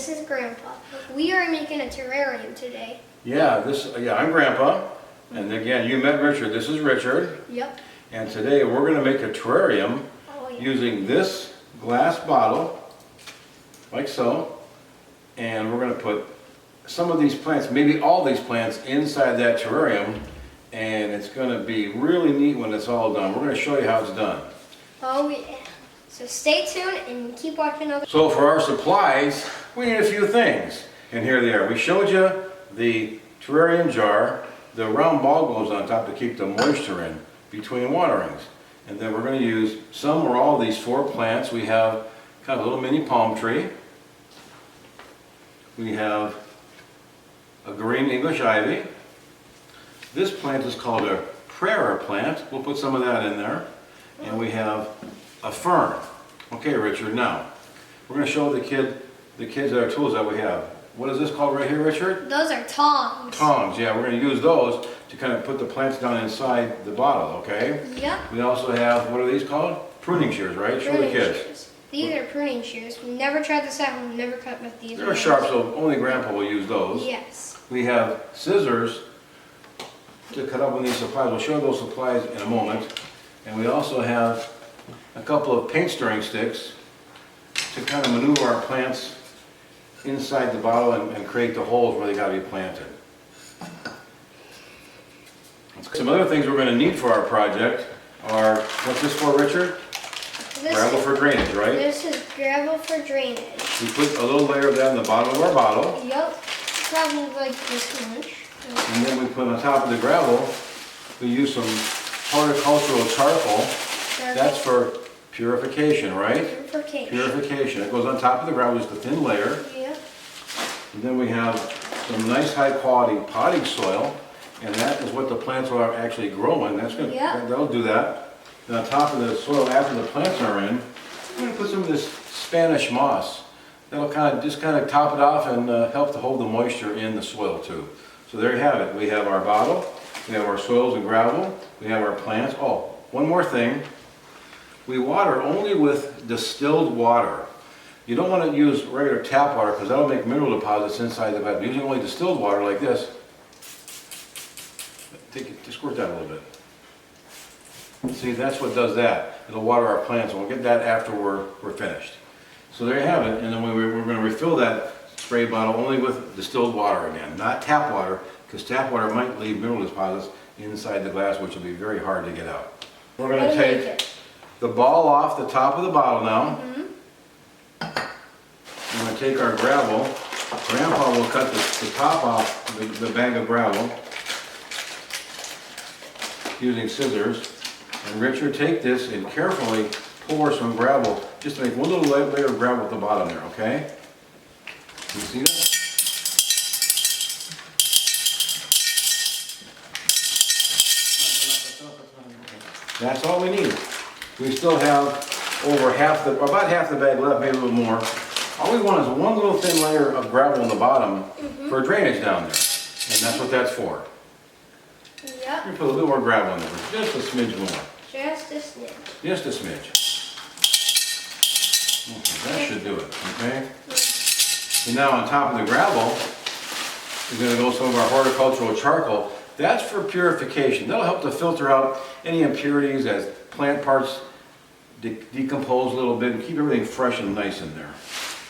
this is Grandpa. We are making a terrarium today. Yeah, I'm Grandpa. And again, you met Richard. This is Richard. Yep. And today we're going to make a terrarium using this glass bottle, like so. And we're going to put some of these plants, maybe all these plants, inside that terrarium. And it's going to be really neat when it's all done. We're going to show you how it's done. Oh yeah. So stay tuned and keep watching other. So for our supplies, we need a few things. And here they are. We showed you the terrarium jar. The round ball goes on top to keep the moisture in between waterings. And then we're going to use some or all of these 4 plants. We have kind of a little mini palm tree. We have a green English ivy. This plant is called a prayer plant. We'll put some of that in there. And we have a fern. Okay, Richard, now we're going to show the kids our tools that we have. What is this called right here, Richard? Those are tongs. Tongs, yeah, we're going to use those to kind of put the plants down inside the bottle, okay? Yep. We also have, what are these called? Pruning shears, right? Show the kids. Shears. These are pruning shears. We never tried this out. We've never cut with these. They're sharp, so only Grandpa will use those. Yes. We have scissors to cut up on these supplies. We'll show those supplies in a moment. And we also have a couple of paint stirring sticks to kind of maneuver our plants inside the bottle and create the holes where they got to be planted. Some other things we're going to need for our project are, what's this for, Richard? Gravel for drainage, right? This is gravel for drainage. We put a little layer of that in the bottom of our bottle. Yep. Probably like this much. And then we put on top of the gravel, we use some horticultural charcoal. That's for purification, right? Purification. Purification. It goes on top of the gravel, just a thin layer. Yep. And then we have some nice high quality potting soil, and that is what the plants are actually growing. That's good. Yep. That'll do that. And on top of the soil after the plants are in, we're going to put some of this Spanish moss. That'll just kind of top it off and help to hold the moisture in the soil too. So there you have it. We have our bottle, we have our soils and gravel, we have our plants. Oh, one more thing. We water only with distilled water. You don't want to use regular tap water because that'll make mineral deposits inside the bed. Using only distilled water like this, just squirt that a little bit. See, that's what does that. It'll water our plants, and we'll get that after we're finished. So there you have it. And then we're going to refill that spray bottle only with distilled water again, not tap water, because tap water might leave mineral deposits inside the glass, which will be very hard to get out. We're going to take the ball off the top of the bottle now. We're going to take our gravel. Grandpa will cut the top off the bag of gravel using scissors. And Richard, take this and carefully pour some gravel, just to make one little layer of gravel at the bottom there, okay? Can you see that? That's all we need. We still have about half the bag left, maybe a little more. All we want is one little thin layer of gravel on the bottom for drainage down there. And that's what that's for. Yep. You put a little more gravel in there, just a smidge more. Just a smidge. Just a smidge. Okay, that should do it, okay? And now on top of the gravel, is going to go some of our horticultural charcoal. That's for purification. That'll help to filter out any impurities as plant parts decompose a little bit and keep everything fresh and nice in there.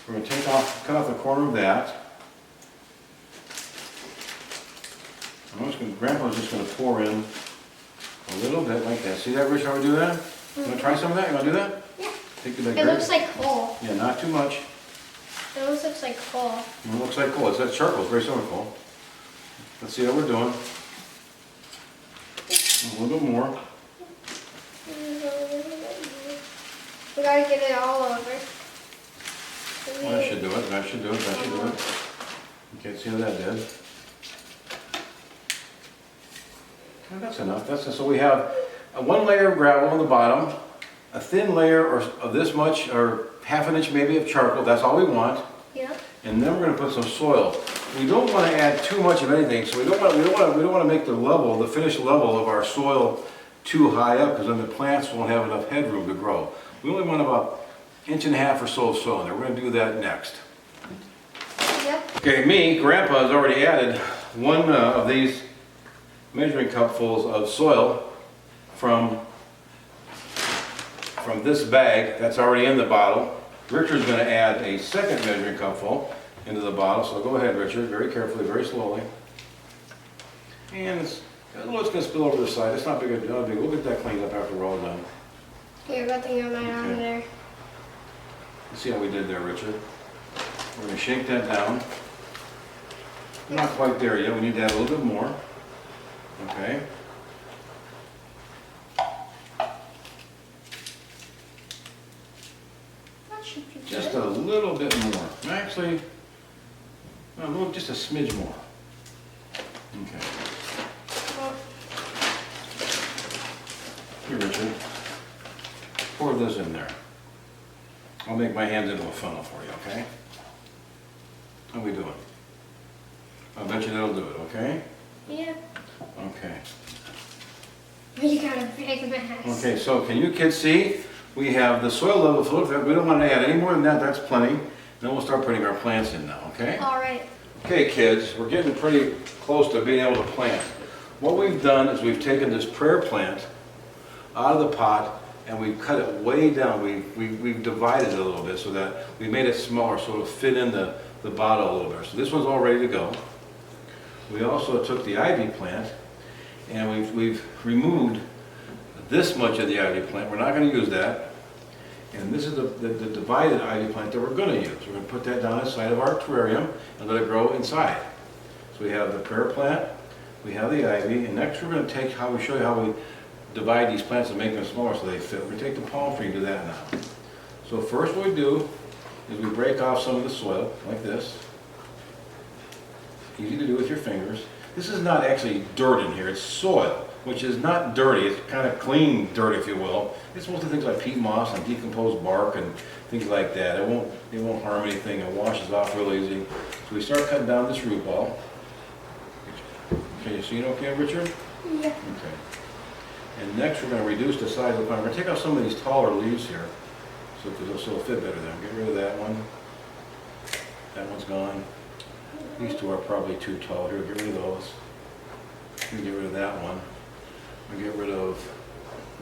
We're going to cut off the corner of that. Grandpa's just going to pour in a little bit like that. See that, Rich, how we do that? You want to try some of that? You want to do that? Yeah. Take the big It looks like coal. Yeah, not too much. It looks like coal. It looks like coal. It's charcoal. It's very similar to coal. Let's see how we're doing. A little bit more. We gotta get it all over. Well, that should do it. That should do it. That should do it. You can't see how that did. Well, that's enough. So we have one layer of gravel on the bottom, a thin layer of this much, or half an inch maybe of charcoal. That's all we want. Yeah. And then we're going to put some soil. We don't want to add too much of anything, so we don't want to make the finished level of our soil too high up, because then the plants won't have enough headroom to grow. We only want about 1.5 inches or so of soil in there. We're going to do that next. Yep. Okay, Grandpa has already added one of these measuring cupfuls of soil from this bag that's already in the bottle. Richard's going to add a second measuring cupful into the bottle, so go ahead, Richard, very carefully, very slowly. And it's going to spill over the side. It's not big a deal. We'll get that cleaned up after we're all done. Here, got the on my arm there. Let's see how we did there, Richard. We're going to shake that down. We're not quite there yet. We need to add a little bit more. Okay. That should be Just good. a little bit more. Actually, just a smidge more. Okay. Well, Here, Richard. Pour this in there. I'll make my hands into a funnel for you, okay? How we doing? I bet you that'll do it, okay? yeah. Okay. You got a big mess. Okay, so can you kids see? We have the soil level filled. We don't want to add any more than that. That's plenty. Then we'll start putting our plants in now, okay? All right. Okay, kids, we're getting pretty close to being able to plant. What we've done is we've taken this prayer plant out of the pot and we've cut it way down. We've divided it a little bit so that we made it smaller so it'll fit in the bottle a little bit. So this one's all ready to go. We also took the ivy plant and we've removed this much of the ivy plant. We're not going to use that. And this is the divided ivy plant that we're going to use. We're going to put that down inside of our terrarium and let it grow inside. So we have the prayer plant, we have the ivy, and next we're going to show you how we divide these plants and make them smaller so they fit. We're going to take the palm tree and do that now. So first what we do is we break off some of the soil like this. Easy to do with your fingers. This is not actually dirt in here, it's soil, which is not dirty. It's kind of clean dirt, if you will. It's mostly things like peat moss and decomposed bark and things like that. It won't harm anything. It washes off real easy. So we start cutting down this root ball. Okay, you see it okay, Richard? Yeah. Okay. And next we're going to reduce the size of the plant. We're going to take out some of these taller leaves here so it'll fit better there. Get rid of that one. That one's gone. These two are probably too tall. Here, get rid of those. Get rid of that one. We get rid of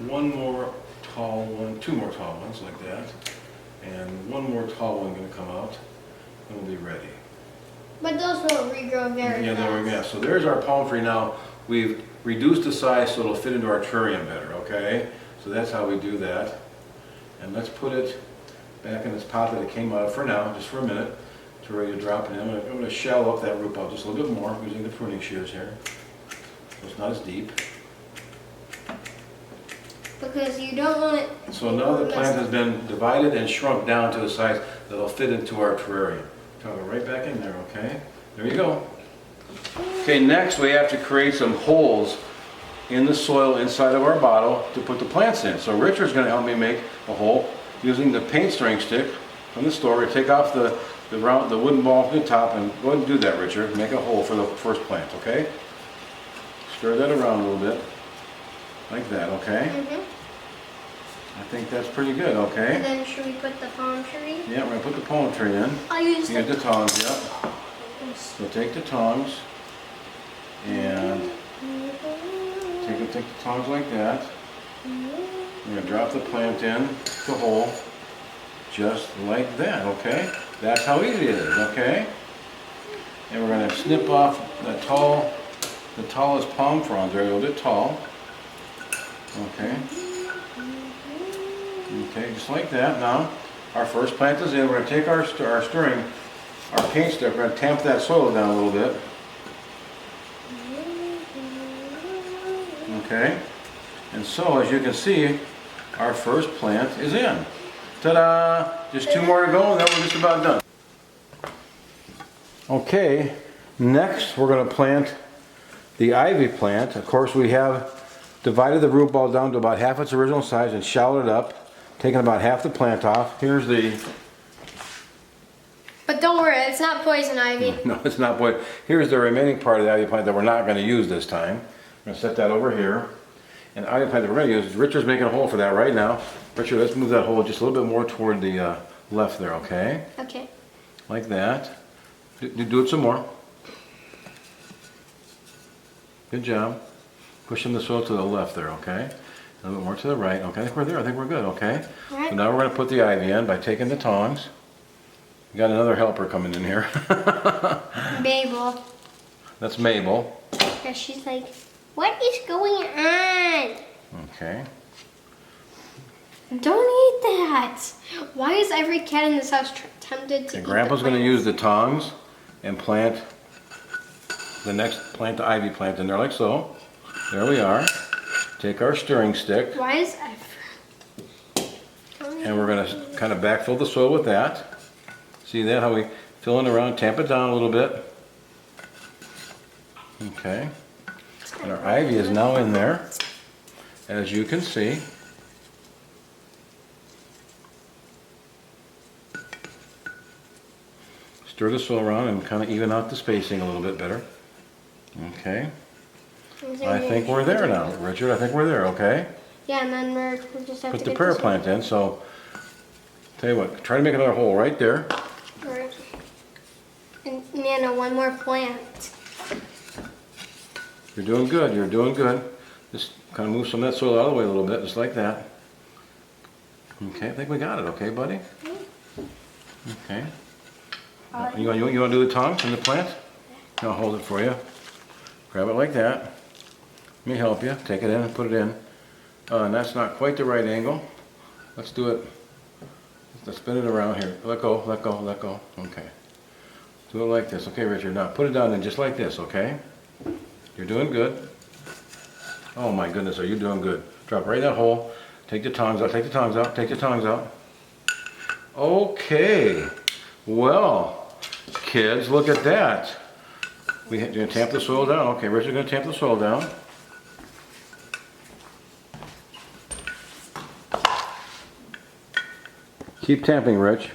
one more tall one, two more tall ones like that, and one more tall one going to come out, and we'll be ready. But those will regrow very Yeah, there we go. fast. So there's our palm tree now. We've reduced the size so it'll fit into our terrarium better, okay? So that's how we do that. And let's put it back in this pot that it came out of for now, just for a minute, to ready to drop it in. I'm going to shallow up that root ball just a little bit more using the pruning shears here. So it's not as deep. Because you don't want it. So now the plant has been divided and shrunk down to a size that'll fit into our terrarium. Drop it right back in there, okay? There you go. Okay, next we have to create some holes in the soil inside of our bottle to put the plants in. So Richard's going to help me make a hole using the paint stirring stick from the store. We take off the wooden ball from the top and go ahead and do that, Richard. Make a hole for the first plant, okay? Stir that around a little bit, like that, okay? I think that's pretty good, And okay? then should we put the palm tree? Yeah, we're going to put the palm tree in. I'll use Use the tongs, yep. So take the tongs and take the tongs like that. We're going to drop the plant in the hole just like that, okay? That's how easy it is, okay? And we're going to snip off the tallest palm fronds. They're a little bit tall. Okay. Okay, just like that. Now, our first plant is in. We're going to take our stirring, our paint stick, we're going to tamp that soil down a little bit. Okay. And so, as you can see, our first plant is in. Ta-da! Just two more to go and then we're just about done. Okay, next we're going to plant the ivy plant. Of course, we have divided the root ball down to about half its original size and shallowed it up, taking about half the plant off. Here's the... But don't worry, it's not poison ivy. No, it's not poison. Here's the remaining part of the ivy plant that we're not going to use this time. We're going to set that over here. And the ivy plant that we're going to use, Richard's making a hole for that right now. Richard, let's move that hole just a little bit more toward the left there, okay? Okay. Like that. Do it some more. Good job. Pushing the soil to the left there, okay? A little bit more to the right. Okay, I think we're there. I think we're good, okay? Right. So now we're going to put the ivy in by taking the tongs. We got another helper coming in here. Mabel. That's Mabel. Yeah, she's like, what is going on? Okay. Don't eat that. Why is every cat in this house tempted to And eat Grandpa's the going to plants? use the tongs and plant the ivy plant in there like so. There we are. Take our stirring stick. Why is And we're going to kind of backfill the soil with that. See that, how we fill it around, tamp it down a little bit. Okay. And our ivy is now in there, as you can see. Stir the soil around and kind of even out the spacing a little bit better. Okay. I think we're there now, Richard. I think we're there, okay? Yeah, and then we just have Put to the get prayer this plant in, so tell you what, try to make another hole right there. Right. And Nana, one more plant. You're doing good, you're doing good. Just kind of move some of that soil out of the way a little bit, just like that. Okay, I think we got it, okay, buddy? Okay. You want to do the tongs and the plant? I'll hold it for you. Grab it like that. Let me help you. Take it in and put it in. And that's not quite the right angle. Let's do it. Let's spin it around here. Let go, let go, let go. Okay. Do it like this. Okay, Richard. Now put it down in just like this, okay? You're doing good. Oh my goodness, are you doing good? Drop right in that hole. Take the tongs out, take the tongs out, take the tongs out. Okay. Well, kids, look at that. We're going to tamp the soil down. Okay, Richard's going to tamp the soil down. Keep tamping, Rich.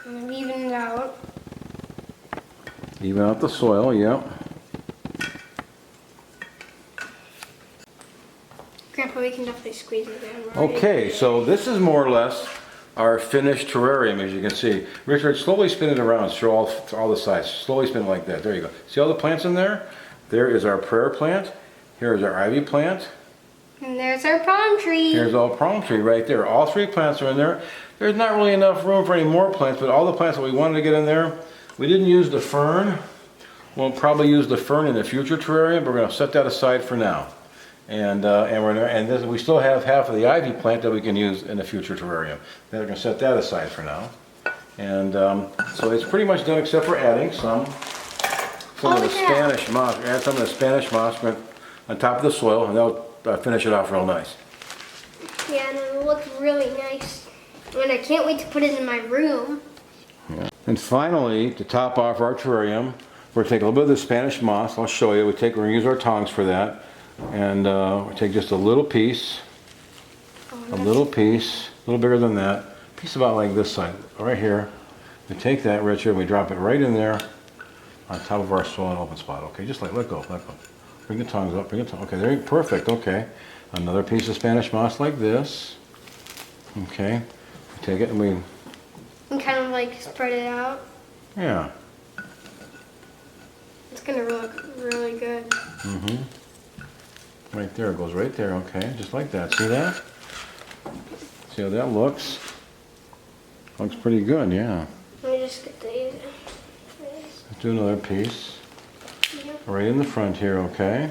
And even it out. Even out the soil, yep. Grandpa, we can definitely squeeze it in. Right? Okay, so this is more or less our finished terrarium, as you can see. Richard, slowly spin it around, show all the sides. Slowly spin it like that. There you go. See all the plants in there? There is our prayer plant. Here is our ivy plant. And there's our palm tree. Here's our palm tree right there. All three plants are in there. There's not really enough room for any more plants, but all the plants that we wanted to get in there. We didn't use the fern. We'll probably use the fern in the future terrarium, but we're going to set that aside for now. We still have half of the ivy plant that we can use in the future terrarium. Then we're going to set that aside for now. And so it's pretty much done except for adding some of the Spanish moss. Add some of the Spanish moss on top of the soil, and that'll finish it off real nice. Yeah, and it'll look really nice. And I can't wait to put it in my room. Yeah. And finally, to top off our terrarium, we're going to take a little bit of the Spanish moss. I'll show you. We're going to use our tongs for that. And we'll take just a little piece, a little bigger than that, piece about like this side, right here. We take that, Richard, and we drop it right in there on top of our soil and open spot. Okay, just like, let go. Bring the tongs up, okay, there you go, perfect, okay. Another piece of Spanish moss like this. Okay, we take it and we... And kind of like spread it out. Yeah. It's gonna look really good. Mm-hmm. Right there, it goes right there, okay, just like that. See that? See how that looks? Looks pretty good, yeah. Let me just get these. Let's do another piece. Yep. Right in the front here, okay?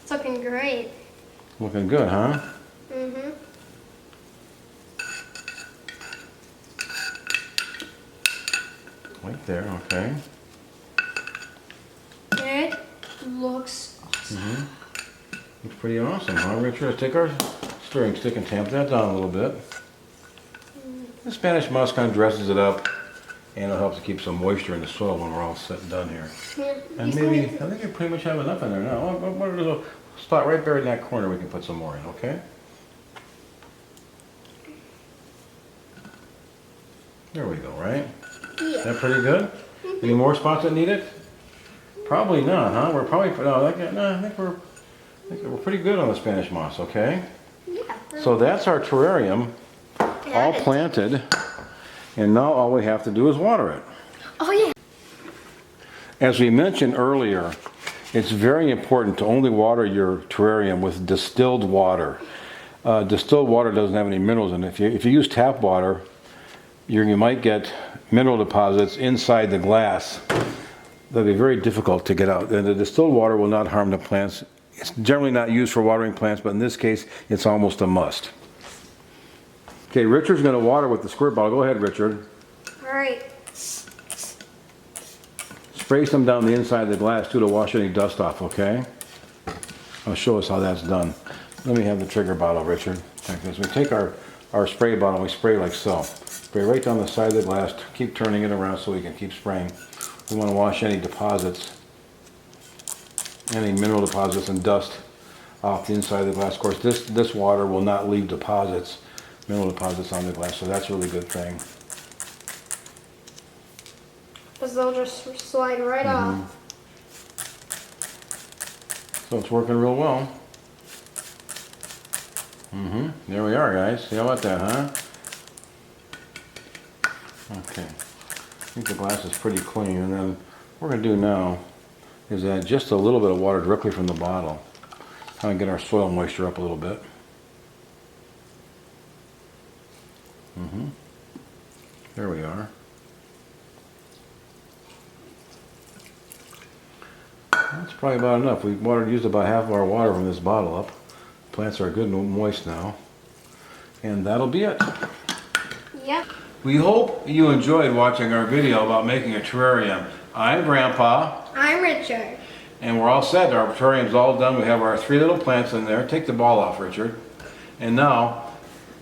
It's looking great. Looking good, huh? Mm-hmm. Right there, okay. It looks awesome. Mm-hmm. Looks pretty awesome, huh, Richard? Let's take our stirring stick and tamp that down a little bit. The Spanish moss kind of dresses it up, and it'll help to keep some moisture in the soil when we're all set and done here. Yeah, And maybe, I think you pretty much have enough in there now. There's a spot right there in that corner we can put some more in, okay? There we go, right? yeah. Is that pretty good? Any more spots that need it? Probably not, huh? We're probably, I think we're pretty good on the Spanish moss, okay? Yeah. So that's our terrarium, all planted. And now all we have to do is water it. Oh yeah. As we mentioned earlier, it's very important to only water your terrarium with distilled water. Distilled water doesn't have any minerals in it. If you use tap water, you might get mineral deposits inside the glass. They'll be very difficult to get out. And the distilled water will not harm the plants. It's generally not used for watering plants, but in this case, it's almost a must. Okay, Richard's going to water with the squirt bottle. Go ahead, Richard. All right. Spray some down the inside of the glass too to wash any dust off, okay? I'll show us how that's done. Let me have the trigger bottle, Richard. Like this. We take our spray bottle and we spray like so. Spray right down the side of the glass. Keep turning it around so we can keep spraying. We want to wash any deposits, any mineral deposits and dust off the inside of the glass. Of course, this water will not leave deposits, mineral deposits on the glass, so that's a really good thing. Because they'll just slide right off. So it's working real well. There we are, guys. See how about that, huh? Okay. I think the glass is pretty clean. And then what we're going to do now is add just a little bit of water directly from the bottle. Kind of get our soil moisture up a little bit. There we are. That's probably about enough. We used about half of our water from this bottle up. Plants are good and moist now. And that'll be it. Yep. We hope you enjoyed watching our video about making a terrarium. I'm Grandpa. I'm Richard. And we're all set. Our terrarium's all done. We have our 3 little plants in there. Take the ball off, Richard. And now,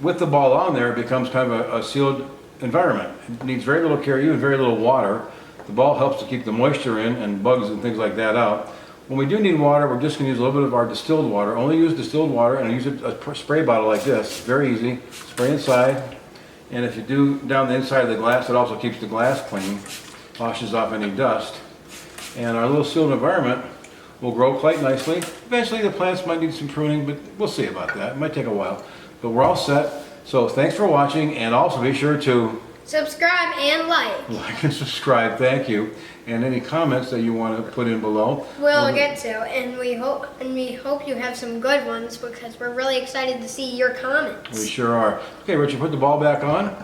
with the ball on there, it becomes kind of a sealed environment. It needs very little care, even very little water. The ball helps to keep the moisture in and bugs and things like that out. When we do need water, we're just going to use a little bit of our distilled water. Only use distilled water and use a spray bottle like this. Very easy. Spray inside. And if you do down the inside of the glass, it also keeps the glass clean. Washes off any dust. And our little sealed environment will grow quite nicely. Eventually the plants might need some pruning, but we'll see about that. It might take a while. But we're all set. So thanks for watching, and also be sure to subscribe and like. Like and subscribe, thank you. And any comments that you want to put in below. We'll get to, and we hope you have some good ones, because we're really excited to see your comments. We sure are. Okay, Richard, put the ball back on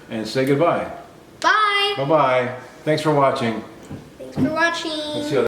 and say goodbye. Bye. Bye-bye. Thanks for watching. Thanks for watching. Let's see how